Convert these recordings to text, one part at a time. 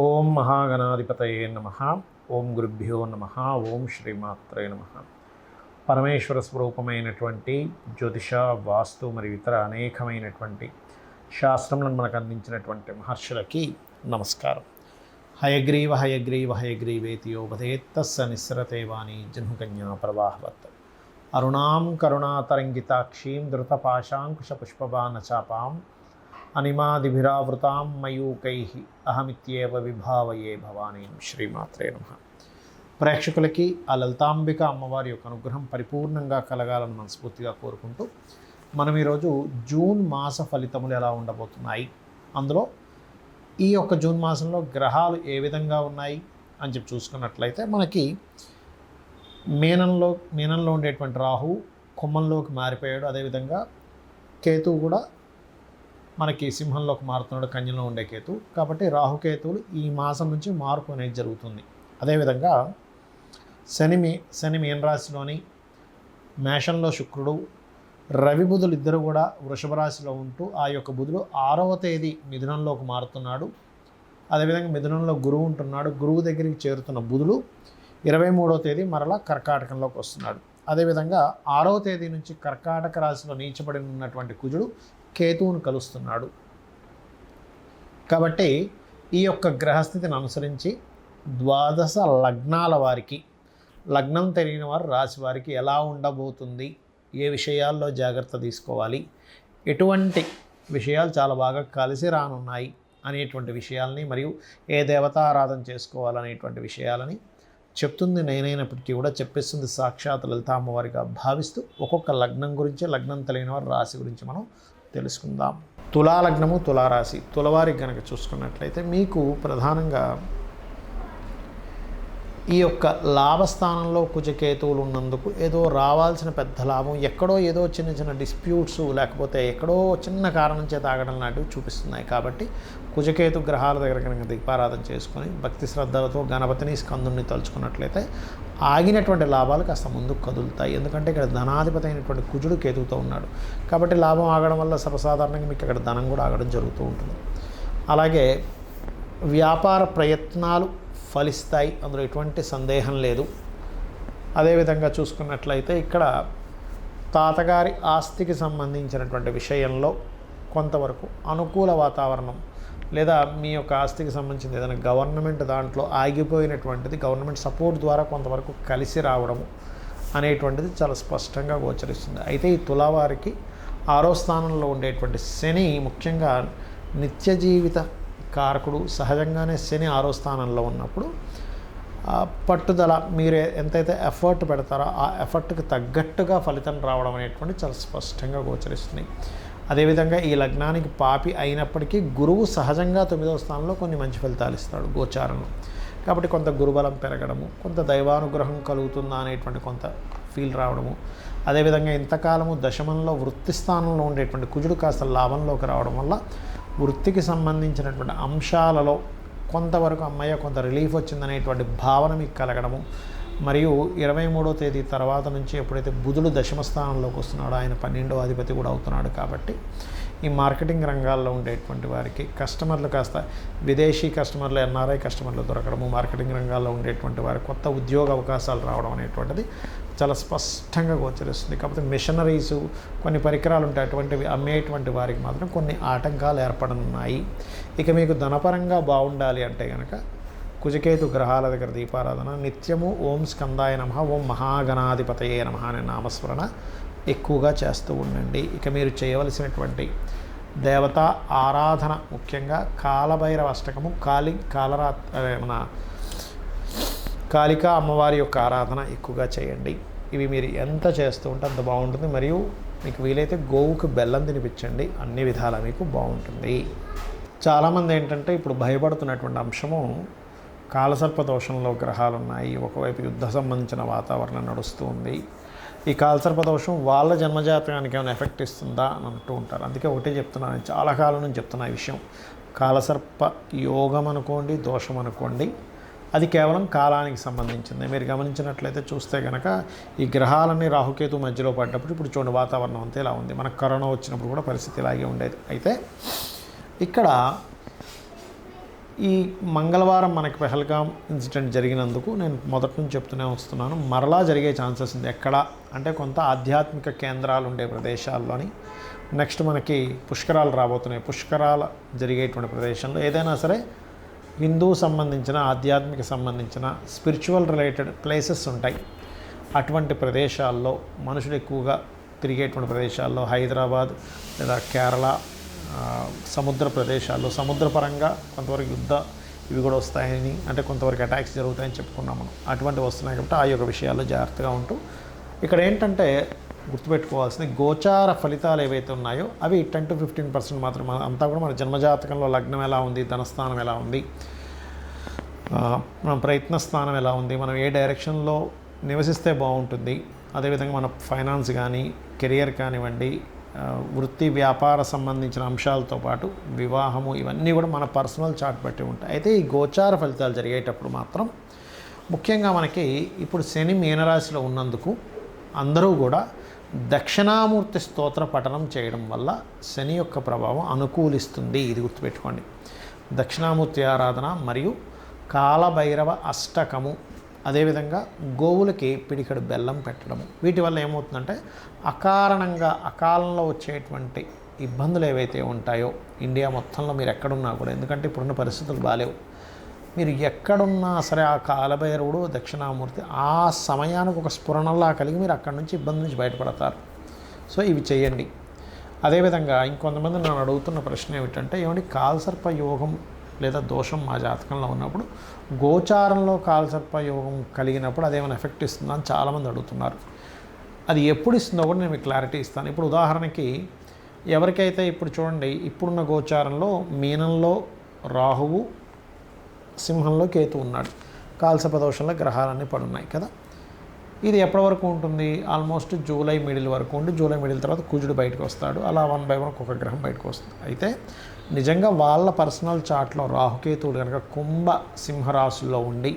ఓం మహాగణాధిపతయే నమః. ఓం గురుభ్యో నమః. ఓం శ్రీమాత్రే నమః. పరమేశ్వర స్వరూపమైనటువంటి జ్యోతిష, వాస్తు మరియు ఇతర అనేకమైనటువంటి శాస్త్రములను మనకు అందించినటువంటి మహర్షులకి నమస్కారం. హయగ్రీవ హయగ్రీవ హయగ్రీవేతియోపదేత్తస్స నిస్సరతే వాణి జహ్నుకన్యా ప్రవాహవత్. అరుణాం కరుణాతరంగితాక్షీం ధృతపాశాంకుశపుష్పబాణచాపాం అనిమాదిభిరావృతాం మయూకైః అహమిత్యేవ విభావయే భవానీం. శ్రీమాత్రే నమః. ప్రేక్షకులకి ఆ లలితాంబిక అమ్మవారి యొక్క అనుగ్రహం పరిపూర్ణంగా కలగాలని మనస్ఫూర్తిగా కోరుకుంటూ మనం ఈరోజు జూన్ మాస ఫలితములు ఎలా ఉండబోతున్నాయి, అందులో ఈ యొక్క జూన్ మాసంలో గ్రహాలు ఏ విధంగా ఉన్నాయి అని చెప్పి చూసుకున్నట్లయితే మనకి మీనంలో ఉండేటువంటి రాహు కుంభంలోకి మారిపోయాడు. అదేవిధంగా కేతువు కూడా మనకి సింహంలోకి మారుతున్నాడు, కన్యలో ఉండే కేతు. కాబట్టి రాహుకేతువులు ఈ మాసం నుంచి మార్పు అనేది జరుగుతుంది. అదేవిధంగా శని మీనరాశిలోని, మేషంలో శుక్రుడు, రవి బుధులు ఇద్దరు కూడా వృషభ రాశిలో ఉంటూ ఆ యొక్క బుధుడు 6వ తేదీ మిథునంలోకి మారుతున్నాడు. అదేవిధంగా మిథునంలో గురువు ఉంటున్నాడు. గురువు దగ్గరికి చేరుతున్న బుధుడు 23వ తేదీ మరలా కర్కాటకంలోకి వస్తున్నాడు. అదేవిధంగా 6వ తేదీ నుంచి కర్కాటక రాశిలో నీచబడి ఉన్నటువంటి కుజుడు కేతువును కలుస్తున్నాడు. కాబట్టి ఈ యొక్క గ్రహస్థితిని అనుసరించి ద్వాదశ లగ్నాల వారికి, లగ్నం తెలియని వారు రాశి వారికి ఎలా ఉండబోతుంది, ఏ విషయాల్లో జాగ్రత్త తీసుకోవాలి, ఎటువంటి విషయాలు చాలా బాగా కలిసి రానున్నాయి అనేటువంటి విషయాలని, మరియు ఏ దేవతారాధన చేసుకోవాలనేటువంటి విషయాలని చెప్తుంది నేనైనప్పటికీ కూడా చెప్పేస్తుంది సాక్షాత్ లలితామ్మవారిగా భావిస్తూ ఒక్కొక్క లగ్నం గురించి, లగ్నం తెలియని వారి రాశి గురించి మనం తెలుసుకుందాం. తులాలగ్నము, తులారాశి. తులవారికి కనుక చూసుకున్నట్లయితే మీకు ప్రధానంగా ఈ యొక్క లాభస్థానంలో కుజకేతువులు ఉన్నందుకు ఏదో రావాల్సిన పెద్ద లాభం ఎక్కడో ఏదో చిన్న చిన్న డిస్ప్యూట్స్, లేకపోతే ఎక్కడో చిన్న కారణం చేత ఆగడం లాంటివి చూపిస్తున్నాయి. కాబట్టి కుజకేతు గ్రహాల దగ్గర కనుక దీపారాధన చేసుకొని భక్తి శ్రద్ధలతో గణపతిని, స్కందుని తలుచుకున్నట్లయితే ఆగినటువంటి లాభాలు కాస్త ముందుకు కదులుతాయి. ఎందుకంటే ఇక్కడ ధనాధిపతి అయినటువంటి కుజుడు కేతువుతో ఉన్నాడు. కాబట్టి లాభం ఆగడం వల్ల సర్వసాధారణంగా మీకు ఇక్కడ ధనం కూడా ఆగడం జరుగుతూ ఉంటుంది. అలాగే వ్యాపార ప్రయత్నాలు ఫలిస్తాయి, అందులో ఎటువంటి సందేహం లేదు. అదేవిధంగా చూసుకున్నట్లయితే ఇక్కడ తాతగారి ఆస్తికి సంబంధించినటువంటి విషయంలో కొంతవరకు అనుకూల వాతావరణం, లేదా మీ యొక్క ఆస్తికి సంబంధించిన ఏదైనా గవర్నమెంట్ దాంట్లో ఆగిపోయినటువంటిది గవర్నమెంట్ సపోర్ట్ ద్వారా కొంతవరకు కలిసి రావడము అనేటువంటిది చాలా స్పష్టంగా గోచరిస్తుంది. అయితే ఈ తులావారికి 6వ స్థానంలో ఉండేటువంటి శని ముఖ్యంగా నిత్య జీవిత కారకుడు. సహజంగానే శని 6వ స్థానంలో ఉన్నప్పుడు పట్టుదల, మీరు ఎంతైతే ఎఫర్ట్ పెడతారో ఆ ఎఫర్ట్కి తగ్గట్టుగా ఫలితం రావడం అనేటువంటి చాలా స్పష్టంగా గోచరిస్తుంది. అదేవిధంగా ఈ లగ్నానికి పాపి అయినప్పటికీ గురువు సహజంగా 9వ స్థానంలో కొన్ని మంచి ఫలితాలు ఇస్తాడు గోచారంలో. కాబట్టి కొంత గురుబలం పెరగడము, కొంత దైవానుగ్రహం కలుగుతుందా అనేటువంటి కొంత ఫీల్ రావడము. అదేవిధంగా ఇంతకాలము దశమంలో వృత్తి స్థానంలో ఉండేటువంటి కుజుడు కాస్త లాభంలోకి రావడం వల్ల వృత్తికి సంబంధించినటువంటి అంశాలలో కొంతవరకు అమ్మయ్య కొంత రిలీఫ్ వచ్చిందనేటువంటి భావన మీకు కలగడము. మరియు 23వ తేదీ తర్వాత నుంచి ఎప్పుడైతే బుధుడు దశమ స్థానంలోకి వస్తున్నాడో ఆయన 12వ అధిపతి కూడా అవుతున్నాడు. కాబట్టి ఈ మార్కెటింగ్ రంగాల్లో ఉండేటువంటి వారికి కస్టమర్లు కాస్త విదేశీ కస్టమర్లు, ఎన్ఆర్ఐ కస్టమర్లు దొరకడము, మార్కెటింగ్ రంగాల్లో ఉండేటువంటి వారి కొత్త ఉద్యోగ అవకాశాలు రావడం అనేటువంటిది చాలా స్పష్టంగా గోచరిస్తుంది. కాకపోతే మిషనరీసు, కొన్ని పరికరాలు ఉంటాయి, అటువంటివి అమ్మేటువంటి వారికి మాత్రం కొన్ని ఆటంకాలు ఏర్పడనున్నాయి. ఇక మీకు ధనపరంగా బాగుండాలి అంటే కనుక కుజకేతు గ్రహాల దగ్గర దీపారాధన, నిత్యము ఓం స్కందాయ నమః, ఓం మహాగణాధిపతయే నమః అనే నామస్మరణ ఎక్కువగా చేస్తూ ఉండండి. ఇక మీరు చేయవలసినటువంటి దేవతా ఆరాధన ముఖ్యంగా కాలభైరవ అష్టకము, మన కాళికా అమ్మవారి యొక్క ఆరాధన ఎక్కువగా చేయండి. ఇవి మీరు ఎంత చేస్తూ ఉంటే అంత బాగుంటుంది. మరియు మీకు వీలైతే గోవుకు బెల్లం తినిపించండి, అన్ని విధాలా మీకు బాగుంటుంది. చాలామంది ఏంటంటే ఇప్పుడు భయపడుతున్నటువంటి అంశము కాలసర్ప దోషంలో గ్రహాలు ఉన్నాయి, ఒకవైపు యుద్ధ సంబంధించిన వాతావరణం నడుస్తూ ఉంది. ఈ కాలసర్ప దోషం వాళ్ళ జన్మజాతకానికి ఏమైనా ఎఫెక్ట్ ఇస్తుందా అని అంటూ ఉంటారు. అందుకే ఒకటే చెప్తున్నాను, చాలా కాలం నుంచి చెప్తున్నా ఈ విషయం. కాలసర్ప యోగం అనుకోండి, దోషం అనుకోండి, అది కేవలం కాలానికి సంబంధించింది. మీరు గమనించినట్లయితే చూస్తే కనుక ఈ గ్రహాలన్నీ రాహుకేతు మధ్యలో పడ్డప్పుడు ఇప్పుడు చూడండి వాతావరణం అంతా ఇలా ఉంది. మనకు కరోనా వచ్చినప్పుడు కూడా పరిస్థితి ఇలాగే ఉండేది. అయితే ఇక్కడ ఈ మంగళవారం మనకి పెహల్గాం ఇన్సిడెంట్ జరిగినందుకు నేను మొదటి నుంచి చెప్తూనే వస్తున్నాను, మరలా జరిగే ఛాన్సెస్ ఉంది. ఎక్కడ అంటే కొంత ఆధ్యాత్మిక కేంద్రాలు ఉండే ప్రదేశాల్లోని. నెక్స్ట్ మనకి పుష్కరాలు రాబోతున్నాయి. పుష్కరాలు జరిగేటువంటి ప్రదేశంలో ఏదైనా సరే హిందూ సంబంధించిన, ఆధ్యాత్మిక సంబంధించిన, స్పిరిచువల్ రిలేటెడ్ ప్లేసెస్ ఉంటాయి. అటువంటి ప్రదేశాల్లో మనుషులు ఎక్కువగా తిరిగేటువంటి ప్రదేశాల్లో హైదరాబాద్ లేదా కేరళ సముద్ర ప్రదేశాల్లో, సముద్రపరంగా కొంతవరకు యుద్ధ ఇవి కూడా వస్తాయని, అంటే కొంతవరకు అటాక్స్ జరుగుతాయని చెప్పుకున్నాం మనం. అటువంటివి వస్తున్నాయి కాబట్టి ఆ యొక్క విషయాల్లో జాగ్రత్తగా ఉంటూ, ఇక్కడ ఏంటంటే గుర్తుపెట్టుకోవాల్సింది గోచార ఫలితాలు ఏవైతే ఉన్నాయో అవి 10 to 15% మాత్రమే. అంతా కూడా మన జన్మజాతకంలో లగ్నం ఎలా ఉంది, ధనస్థానం ఎలా ఉంది, మన ప్రయత్న స్థానం ఎలా ఉంది, మనం ఏ డైరెక్షన్లో నివసిస్తే బాగుంటుంది, అదేవిధంగా మన ఫైనాన్స్ కానీ కెరియర్ కానివ్వండి, వృత్తి వ్యాపార సంబంధించిన అంశాలతో పాటు వివాహము, ఇవన్నీ కూడా మన పర్సనల్ చార్ట్ బట్టి ఉంటాయి. అయితే ఈ గోచార ఫలితాలు జరిగేటప్పుడు మాత్రం ముఖ్యంగా మనకి ఇప్పుడు శని మీనరాశిలో ఉన్నందుకు అందరూ కూడా దక్షిణామూర్తి స్తోత్ర పఠనం చేయడం వల్ల శని యొక్క ప్రభావం అనుకూలిస్తుంది. ఇది గుర్తుపెట్టుకోండి. దక్షిణామూర్తి ఆరాధన మరియు కాలభైరవ అష్టకము, అదేవిధంగా గోవులకి పిడికడు బెల్లం పెట్టడము, వీటి వల్ల ఏమవుతుందంటే అకాలంలో వచ్చేటువంటి ఇబ్బందులు ఏవైతే ఉంటాయో ఇండియా మొత్తంలో మీరు ఎక్కడున్నా కూడా, ఎందుకంటే ఇప్పుడున్న పరిస్థితులు బాలేవు, మీరు ఎక్కడున్నా సరే ఆ కాలభైరవుడు దక్షిణామూర్తి ఆ సమయానికి ఒక స్ఫురణలా కలిగి మీరు అక్కడి నుంచి ఇబ్బంది నుంచి బయటపడతారు. సో ఇవి చేయండి. అదేవిధంగా ఇంకొంతమంది నన్ను అడుగుతున్న ప్రశ్న ఏమిటంటే, ఏమంటే కాలసర్ప యోగం లేదా దోషం మా జాతకంలో ఉన్నప్పుడు గోచారంలో కాలసర్ప యోగం కలిగినప్పుడు అదేమైనా ఎఫెక్ట్ ఇస్తుందా అని చాలామంది అడుగుతున్నారు. అది ఎప్పుడు ఇస్తుందో కూడా నేను మీకు క్లారిటీ ఇస్తాను. ఇప్పుడు ఉదాహరణకి ఎవరికైతే ఇప్పుడు చూడండి, ఇప్పుడున్న గోచారంలో మీనంలో రాహువు, సింహంలో కేతు ఉన్నాడు, కాలసర్ప దోషంలో గ్రహాలన్నీ పడున్నాయి కదా. ఇది ఎప్పటి వరకు ఉంటుంది? ఆల్మోస్ట్ జూలై మిడిల్ వరకు ఉండి, జూలై మిడిల్ తర్వాత కుజుడు బయటకు వస్తాడు. అలా 1 by 1 ఒక్కొక్క గ్రహం బయటకు వస్తుంది. అయితే నిజంగా వాళ్ళ పర్సనల్ చార్ట్లో రాహుకేతువుడు కనుక కుంభ సింహరాశుల్లో ఉండి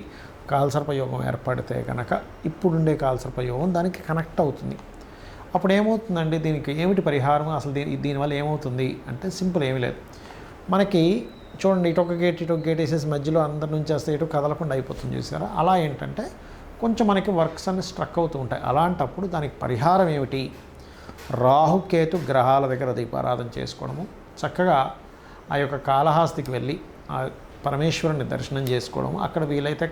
కాలసర్ప యోగం ఏర్పడితే కనుక ఇప్పుడుండే కాలసర్ప యోగం దానికి కనెక్ట్ అవుతుంది. అప్పుడు ఏమవుతుందండి, దీనికి ఏమిటి పరిహారం, అసలు దీనివల్ల ఏమవుతుంది అంటే సింపుల్, ఏమీ లేదు. మనకి చూడండి, ఇటొక గేట్ వేసేసి మధ్యలో అందరి నుంచి వస్తే ఇటు కదలకుండా అయిపోతుంది చూసారా. అలా ఏంటంటే కొంచెం మనకి వర్క్స్ అన్ని స్ట్రక్ అవుతూ ఉంటాయి. అలాంటప్పుడు దానికి పరిహారం ఏమిటి? రాహుకేతు గ్రహాల దగ్గర దీపారాధన చేసుకోవడము, చక్కగా ఆ యొక్క కాళహస్తికి వెళ్ళి ఆ పరమేశ్వరుని దర్శనం చేసుకోవడము, అక్కడ వీలైతే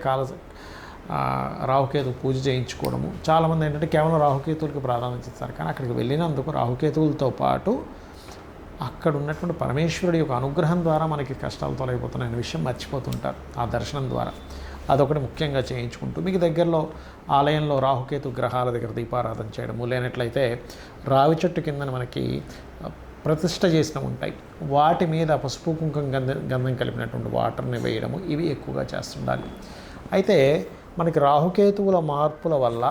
రాహుకేతు పూజ చేయించుకోవడము. చాలామంది ఏంటంటే కేవలం రాహుకేతువులకి ప్రాధాన్యత ఇస్తారు, కానీ అక్కడికి వెళ్ళినందుకు రాహుకేతువులతో పాటు అక్కడ ఉన్నటువంటి పరమేశ్వరుడి యొక్క అనుగ్రహం ద్వారా మనకి కష్టాలు తొలగిపోతున్నాయనే విషయం మర్చిపోతుంటారు ఆ దర్శనం ద్వారా. అదొకటి ముఖ్యంగా చేయించుకుంటూ మీకు దగ్గరలో ఆలయంలో రాహుకేతు గ్రహాల దగ్గర దీపారాధన చేయడము, లేనట్లయితే రావి చెట్టు కింద మనకి ప్రతిష్ఠ చేసిన ఉంటాయి, వాటి మీద పసుపు కుంకుమ గంధం కలిపినటువంటి వాటర్ని వేయడము, ఇవి ఎక్కువగా చేస్తుండాలి. అయితే మనకి రాహుకేతువుల మార్పుల వల్ల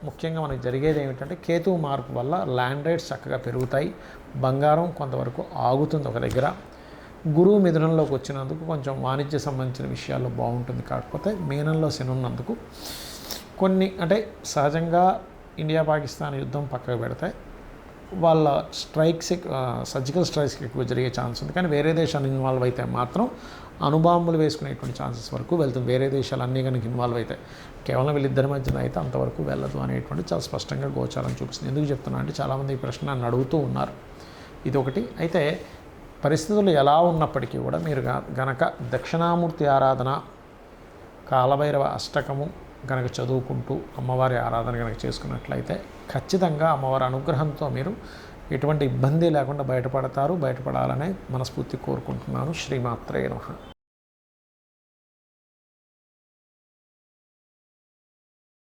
ముఖ్యంగా మనకి జరిగేది ఏమిటంటే, కేతువు మార్పు వల్ల ల్యాండ్ రేట్స్ చక్కగా పెరుగుతాయి, బంగారం కొంతవరకు ఆగుతుంది ఒక దగ్గర. గురువు మిథునంలోకి వచ్చినందుకు కొంచెం వాణిజ్య సంబంధించిన విషయాల్లో బాగుంటుంది. కాకపోతే మీనంలో శని ఉన్నందుకు కొన్ని, అంటే సహజంగా ఇండియా పాకిస్తాన్ యుద్ధం పక్కకు పెడితే వాళ్ళ స్ట్రైక్స్, సర్జికల్ స్ట్రైక్స్కి ఎక్కువ జరిగే ఛాన్స్ ఉంది. కానీ వేరే దేశాలు ఇన్వాల్వ్ అయితే మాత్రం అణుబాంబులు వేసుకునేటువంటి ఛాన్సెస్ వరకు వెళ్తుంది. వేరే దేశాలు అన్నీ కనుక ఇన్వాల్వ్ అయితే, కేవలం వీళ్ళిద్దరి మధ్యన అయితే అంతవరకు వెళ్ళదు అనేటువంటి చాలా స్పష్టంగా గోచారం చూపిస్తుంది. ఎందుకు చెప్తున్నా అంటే చాలామంది ఈ ప్రశ్న నన్ను అడుగుతూ ఉన్నారు. ఇదొకటి. అయితే పరిస్థితులు ఎలా ఉన్నప్పటికీ కూడా మీరు గనక దక్షిణామూర్తి ఆరాధన, కాలభైరవ అష్టకము కనుక చదువుకుంటూ అమ్మవారి ఆరాధన కనుక చేసుకున్నట్లయితే ఖచ్చితంగా అమ్మవారి అనుగ్రహంతో మీరు ఎటువంటి ఇబ్బంది లేకుండా బయటపడతారు. బయటపడాలనే మనస్ఫూర్తి కోరుకుంటున్నాను. శ్రీమాత్రే నమః.